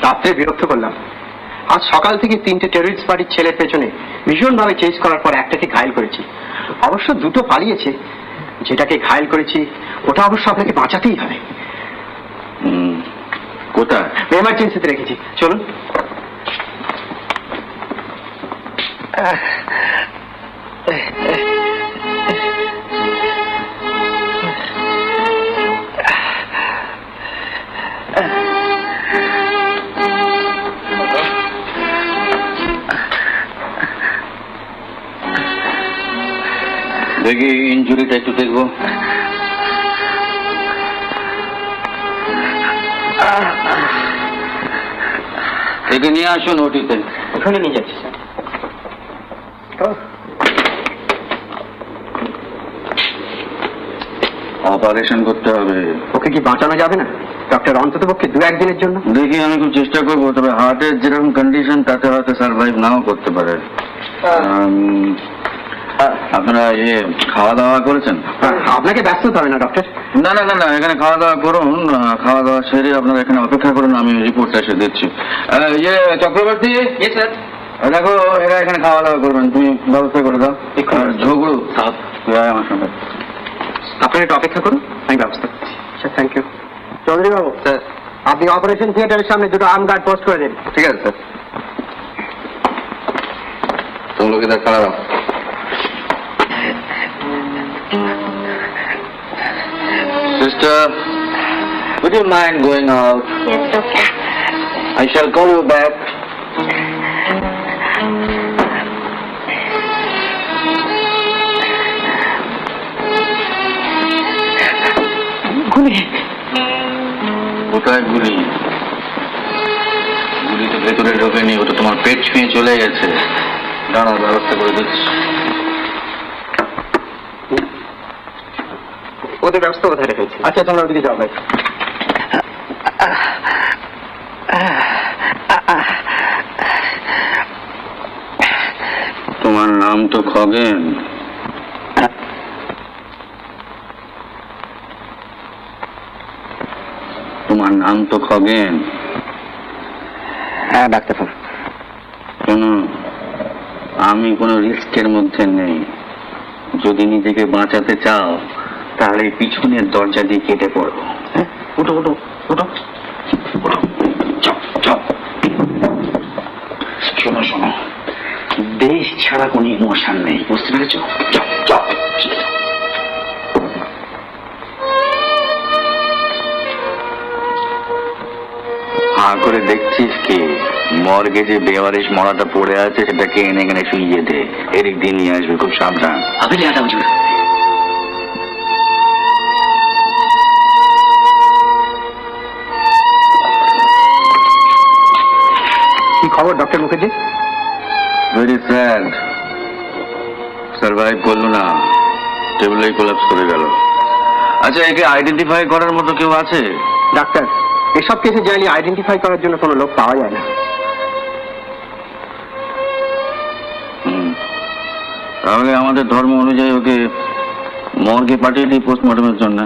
রাত্রে বিরক্ত করলাম। আজ সকাল থেকে 3টে টেররিস্ট পার্টির ছেলের পেছনে ভীষণভাবে চেস করার পর একটাকে ঘায়েল করেছি। অবশ্য 2টো পালিয়েছে। যেটাকে ঘায়েল করেছি ওটা অবশ্য আপনাকে বাঁচাতেই হবে। কোথায়? এমার্জেন্সিতে রেখেছি, চলুন। দেখি ইঞ্জুরিটা একটু দেখবো। একে নিয়ে আসুন ওটিতে। ওখানে নিয়ে যাচ্ছি স্যার। অপারেশন করতে হবে। ওকে কি বাঁচানো যাবে না ডক্টর? অন্তত পক্ষে 2-1 দিনের জন্য। দেখি, আমি খুব চেষ্টা করবো, তবে হার্টের যেরকম কন্ডিশন তাতে হয়তো সার্ভাইভ নাও করতে পারে। আপনারা খাওয়া দাওয়া করেছেন? আপনাকে ব্যস্ত হতে হবে না ডক্টর। না না না না, এখানে খাওয়া দাওয়া করুন। খাওয়া দাওয়া সেরে আপনারা এখানে অপেক্ষা করুন, আমি রিপোর্টটা এসে দিচ্ছি। চক্রবর্তী, স্যার। দেখো এরা এখানে খাওয়া দাওয়া করবেন, তুমি ব্যবস্থা করে দাও। ঝগড়ু আমার সঙ্গে। আপনারা একটু অপেক্ষা করুন, আমি ব্যবস্থা করছি। Sir thank you. Chowdhury Babu sir, আপনি অপারেশন থিয়েটারের সামনে 2টো আর্ম গার্ড পোস্ট করে দিন। ঠিক আছে স্যার। तुम लोग इधर खड़ा रहो। Sister, would you mind going out? Yes, doctor. I shall call you back. গুলি কোথায় গুলি? গুলি তো ভেতরে ঢোকেনি, ওটা তোমার পেট ছুঁয়ে চলে গেছে। দাঁড়াও, ব্যবস্থা করে দিচ্ছি। ওদের ব্যবস্থা কোথায় রেখেছি? আচ্ছা তোমরা ওদিকে যাও ভাই। তোমার নাম তো খগেন। তোমার নাম তো খগেন। হ্যাঁ ডাক্তার সাহেব। শোনো, আমি কোনো রিস্কের মধ্যে নেই। যদি নিজেকে বাঁচাতে চাও তাহলে পিছনের দরজা দিয়ে কেটে পড়ো। উঠো উঠো উঠো উঠো, চপ। শোনো শোনো, দেশ ছাড়া কোনো ইমোশন নেই, বুঝতে পেরেছ? চপ। হা করে দেখছিস কি? মর্গে যে বেওয়ারিশ মরাটা পড়ে আছে সেটাকে এনে এখানে শুইয়ে দে। এদিক দিয়ে নিয়ে আসবে, খুব সাবধান। কি খবর doctor Mukherjee? Very sad, survive করলো না, টেবিলেই কোলাপস করে গেল। আচ্ছা, একে আইডেন্টিফাই করার মতো কেউ আছে? ডাক্তার, এসব কেসে যাইনি আইডেন্টিফাই করার জন্য কোনো লোক পাওয়া যায় না। তাহলে আমাদের ধর্ম অনুযায়ী ওকে মর্গে পাঠিয়ে দিই পোস্টমর্টমের জন্য।